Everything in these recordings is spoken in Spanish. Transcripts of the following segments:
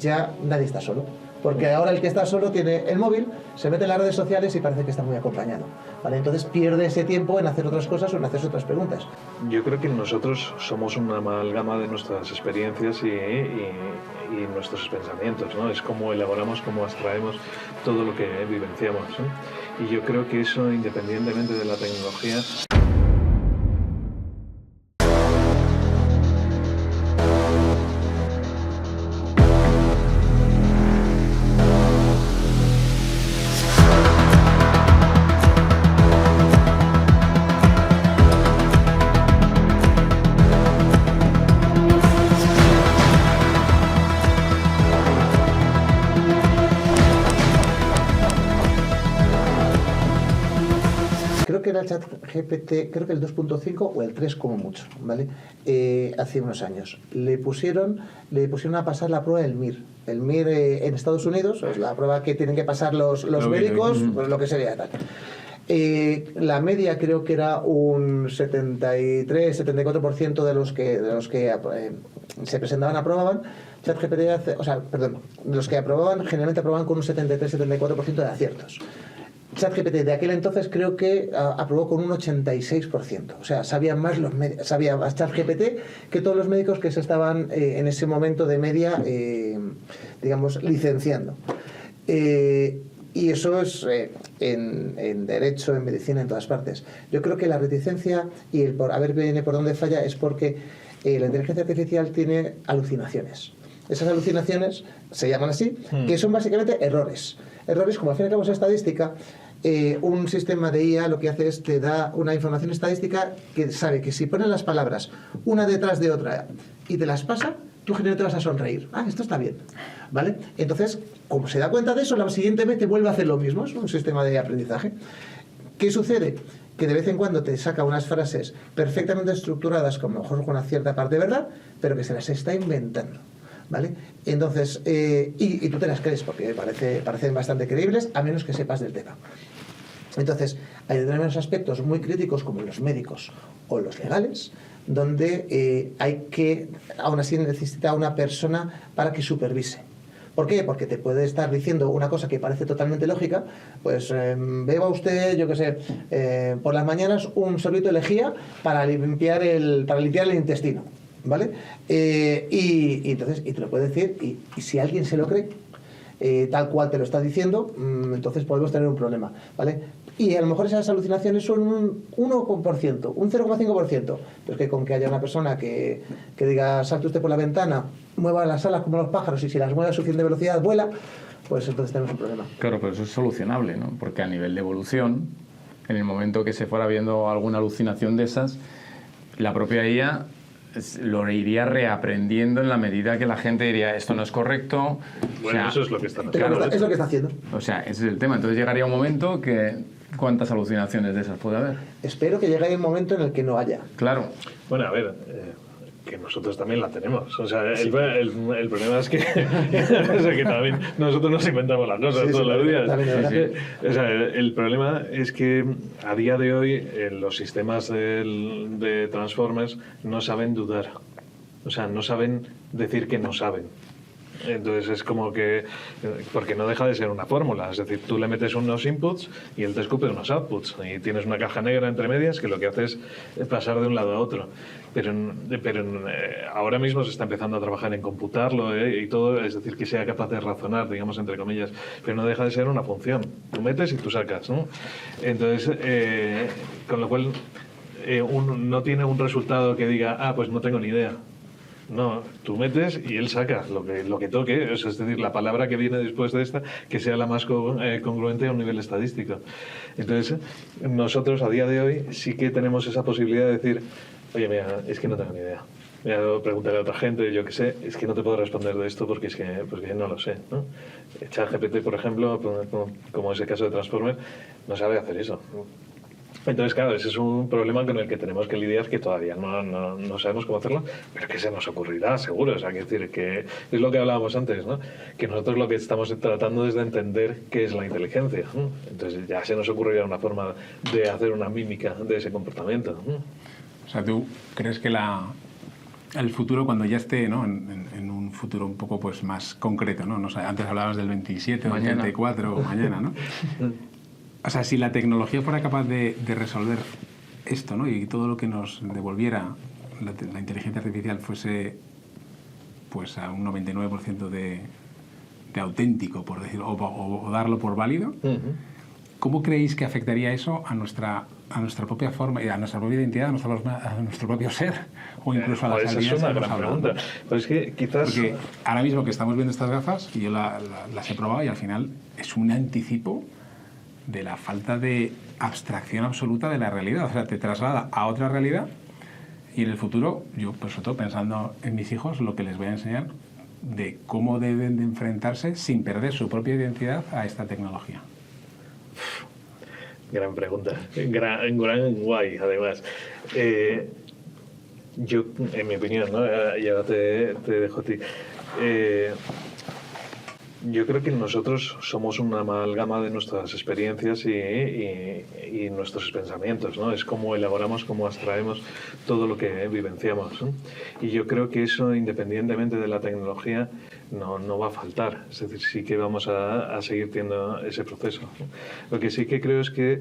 ya nadie está solo. Porque ahora el que está solo tiene el móvil, se mete en las redes sociales y parece que está muy acompañado, ¿vale? Entonces pierde ese tiempo en hacer otras cosas o en hacer otras preguntas. Yo creo que nosotros somos una amalgama de nuestras experiencias y nuestros pensamientos, ¿no? Es cómo elaboramos, cómo abstraemos todo lo que vivenciamos, ¿no? Y yo creo que eso, independientemente de la tecnología... Creo que era el ChatGPT, creo que el 2.5 o el 3 como mucho, ¿vale? Hace unos años. Le pusieron a pasar la prueba del MIR. El MIR en Estados Unidos, es la prueba que tienen que pasar los médicos, pues lo que sería tal. La media creo que era un 73-74% de los que se presentaban aprobaban. ChatGPT, de los que aprobaban generalmente aprobaban con un 73-74% de aciertos. ChatGPT de aquel entonces creo que aprobó con un 86%. O sea, sabía más ChatGPT que todos los médicos que se estaban en ese momento de media, digamos, licenciando. Y eso es en derecho, en medicina, en todas partes. Yo creo que la reticencia y el viene por dónde falla es porque la inteligencia artificial tiene alucinaciones. Esas alucinaciones se llaman así, que son básicamente errores. Errores, como al fin y al cabo es estadística, un sistema de IA lo que hace es te da una información estadística que sabe que si ponen las palabras una detrás de otra y te las pasa, tú generalmente vas a sonreír. Ah, esto está bien, ¿vale? Entonces, como se da cuenta de eso, la siguiente vez te vuelve a hacer lo mismo. Es un sistema de aprendizaje. ¿Qué sucede? Que de vez en cuando te saca unas frases perfectamente estructuradas, con mejor con una cierta parte de verdad, pero que se las está inventando, ¿vale? Entonces, y tú te las crees porque parecen bastante creíbles, a menos que sepas del tema. Entonces, hay determinados aspectos muy críticos, como los médicos o los legales, donde aún así necesita una persona para que supervise. ¿Por qué? Porque te puede estar diciendo una cosa que parece totalmente lógica, pues beba usted, yo qué sé, por las mañanas un sorbito de lejía para limpiar el intestino, ¿vale? Y entonces te lo puede decir, y si alguien se lo cree, tal cual te lo está diciendo, entonces podemos tener un problema, ¿vale? Y a lo mejor esas alucinaciones son un 1%, un 0,5%, pero es que con que haya una persona que diga salte usted por la ventana, mueva las alas como los pájaros y si las mueve a suficiente velocidad vuela, pues entonces tenemos un problema. Claro, pero eso es solucionable, ¿no? Porque a nivel de evolución, en el momento que se fuera viendo alguna alucinación de esas, la propia IA lo iría reaprendiendo en la medida que la gente diría esto no es correcto. Bueno, o sea, eso es lo que están haciendo. Claro, es lo que está haciendo. O sea, ese es el tema. Entonces llegaría un momento que ¿cuántas alucinaciones de esas puede haber? Espero que llegue un momento en el que no haya. Claro. Bueno, a ver, que nosotros también la tenemos. O sea, el problema es que, o sea, que también nosotros nos inventamos las cosas todos los días. O sea, el problema es que a día de hoy los sistemas de Transformers no saben dudar. O sea, no saben decir que no saben. Entonces es como que, porque no deja de ser una fórmula, es decir, tú le metes unos inputs y él te escupe unos outputs y tienes una caja negra entre medias que lo que hace es pasar de un lado a otro. Pero ahora mismo se está empezando a trabajar en computarlo y todo, es decir, que sea capaz de razonar, digamos, entre comillas, pero no deja de ser una función. Tú metes y tú sacas, ¿no? Entonces, con lo cual, no tiene un resultado que diga, pues no tengo ni idea. No, tú metes y él saca lo que toque, es decir, la palabra que viene después de esta, que sea la más congruente a un nivel estadístico. Entonces, nosotros a día de hoy sí que tenemos esa posibilidad de decir, oye, mira, es que no tengo ni idea. Voy a preguntarle a otra gente, yo qué sé, es que no te puedo responder de esto porque no lo sé, ¿no? ChatGPT, por ejemplo, como es el caso de Transformer, no sabe hacer eso. Entonces, claro, ese es un problema con el que tenemos que lidiar, que todavía no sabemos cómo hacerlo, pero que se nos ocurrirá, seguro. O sea, que decir, que es lo que hablábamos antes, ¿no? Que nosotros lo que estamos tratando es de entender qué es la inteligencia, ¿no? Entonces ya se nos ocurrirá una forma de hacer una mímica de ese comportamiento, ¿no? O sea, ¿tú crees que la el futuro cuando ya esté, ¿no? en un futuro un poco pues más concreto, ¿no? No sé, antes hablabas del 27 o del 34 o mañana, ¿no? O sea, si la tecnología fuera capaz de resolver esto, ¿no? Y todo lo que nos devolviera la inteligencia artificial fuese pues a un 99% de auténtico, por decirlo, o darlo por válido, ¿cómo creéis que afectaría eso a nuestra propia forma, a nuestra propia identidad, a nuestro propio ser, o incluso a las habilidades? Esa es una gran pregunta. Pero es que quizás... Porque ahora mismo que estamos viendo estas gafas, y yo las he probado, y al final es un anticipo de la falta de abstracción absoluta de la realidad. O sea, te traslada a otra realidad, y en el futuro, yo, pues, sobre todo pensando en mis hijos, lo que les voy a enseñar de cómo deben de enfrentarse sin perder su propia identidad a esta tecnología. Gran pregunta, gran guay, además. Yo, en mi opinión, ¿no? Y ahora te dejo a ti. Yo creo que nosotros somos una amalgama de nuestras experiencias y nuestros pensamientos, ¿no? Es cómo elaboramos, cómo abstraemos todo lo que vivenciamos, ¿no? Y yo creo que eso, independientemente de la tecnología, no va a faltar. Es decir, sí que vamos a seguir teniendo ese proceso, ¿no? Lo que sí que creo es que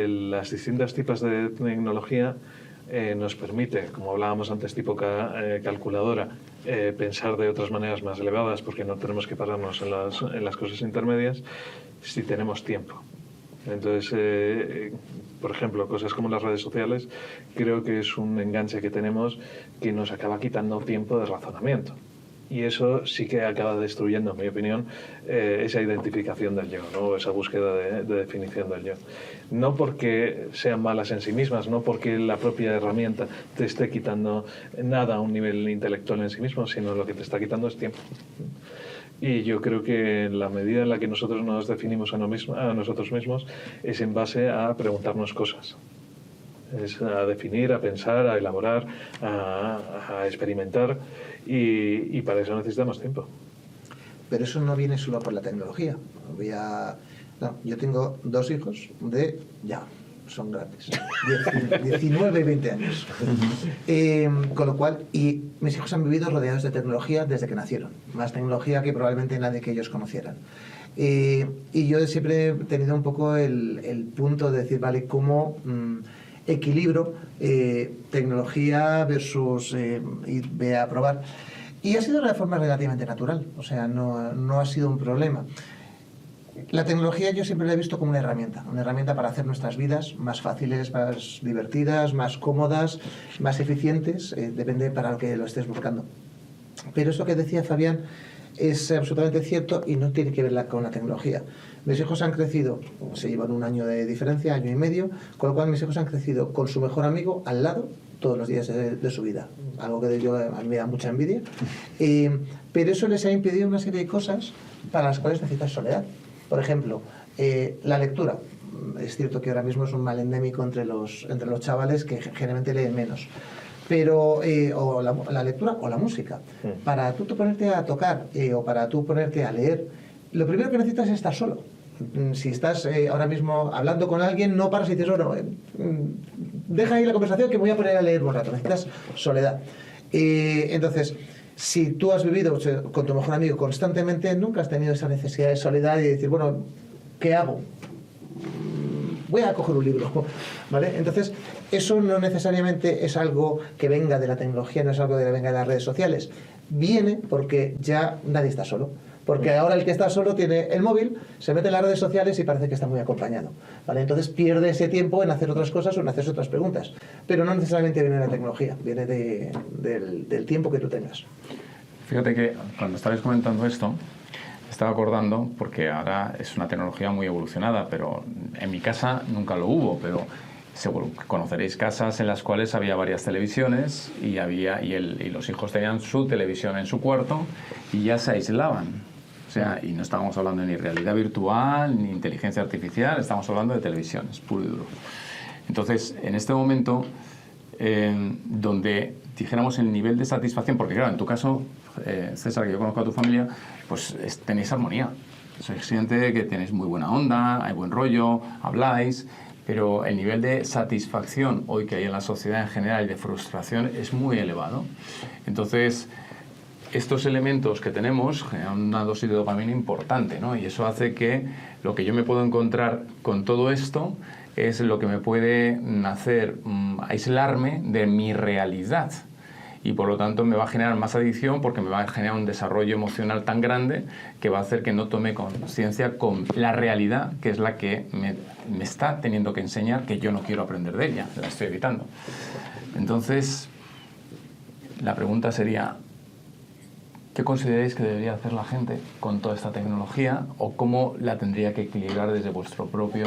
las distintas tipos de tecnología nos permite, como hablábamos antes, tipo calculadora, pensar de otras maneras más elevadas, porque no tenemos que pararnos en las cosas intermedias si tenemos tiempo. Entonces, por ejemplo, cosas como las redes sociales, creo que es un enganche que tenemos que nos acaba quitando tiempo de razonamiento. Y eso sí que acaba destruyendo, en mi opinión, esa identificación del yo, ¿no? Esa búsqueda de definición del yo. No porque sean malas en sí mismas, no porque la propia herramienta te esté quitando nada a un nivel intelectual en sí mismo, sino lo que te está quitando es tiempo. Y yo creo que en la medida en la que nosotros nos definimos a nosotros mismos es en base a preguntarnos cosas. Es a definir, a pensar, a elaborar, a experimentar, y para eso necesitamos tiempo. Pero eso no viene solo por la tecnología. Yo tengo 2 hijos son grandes, 19 y 20 años. Con lo cual, y mis hijos han vivido rodeados de tecnología desde que nacieron, más tecnología que probablemente nadie que ellos conocieran. Y yo siempre he tenido un poco el punto de decir, vale, ¿cómo equilibro tecnología versus ir a probar? Y ha sido de forma relativamente natural, o sea, no ha sido un problema. La tecnología yo siempre la he visto como una herramienta para hacer nuestras vidas más fáciles, más divertidas, más cómodas, más eficientes, depende para lo que lo estés buscando. Pero eso que decía Fabián es absolutamente cierto y no tiene que ver con la tecnología. Mis hijos han crecido, se llevan 1 año de diferencia, 1 año y medio, con lo cual mis hijos han crecido con su mejor amigo al lado todos los días de su vida, algo que a mí me da mucha envidia, pero eso les ha impedido una serie de cosas para las cuales necesitas soledad. Por ejemplo, la lectura. Es cierto que ahora mismo es un mal endémico entre los chavales que generalmente leen menos. Pero, o la lectura o la música. Para tú ponerte a tocar o para tú ponerte a leer, lo primero que necesitas es estar solo. Si estás ahora mismo hablando con alguien, no paras y dices, deja ahí la conversación que me voy a poner a leer un rato. Necesitas soledad. Entonces, si tú has vivido con tu mejor amigo constantemente, nunca has tenido esa necesidad de soledad y de decir, bueno, ¿qué hago? Voy a coger un libro, ¿vale? Entonces, eso no necesariamente es algo que venga de la tecnología, no es algo que venga de las redes sociales. Viene porque ya nadie está solo. Porque ahora el que está solo tiene el móvil, se mete en las redes sociales y parece que está muy acompañado, ¿vale? Entonces pierde ese tiempo en hacer otras cosas o en hacerse otras preguntas. Pero no necesariamente viene de la tecnología, viene del tiempo que tú tengas. Fíjate que cuando estabais comentando esto, estaba acordando, porque ahora es una tecnología muy evolucionada, pero en mi casa nunca lo hubo, pero seguro que conoceréis casas en las cuales había varias televisiones y los hijos tenían su televisión en su cuarto y ya se aislaban. O sea, y no estábamos hablando ni realidad virtual, ni inteligencia artificial, estamos hablando de televisiones, puro y duro. Entonces, en este momento, donde dijéramos el nivel de satisfacción, porque claro, en tu caso, César, que yo conozco a tu familia, pues tenéis armonía. Sois gente que tenéis muy buena onda, hay buen rollo, habláis, pero el nivel de satisfacción hoy que hay en la sociedad en general y de frustración es muy elevado. Entonces, estos elementos que tenemos generan una dosis de dopamina importante, ¿no? Y eso hace que lo que yo me puedo encontrar con todo esto es lo que me puede hacer aislarme de mi realidad. Y por lo tanto me va a generar más adicción porque me va a generar un desarrollo emocional tan grande que va a hacer que no tome conciencia con la realidad, que es la que me está teniendo que enseñar que yo no quiero aprender de ella, la estoy evitando. Entonces, la pregunta sería, ¿qué consideráis que debería hacer la gente con toda esta tecnología o cómo la tendría que equilibrar desde vuestro propio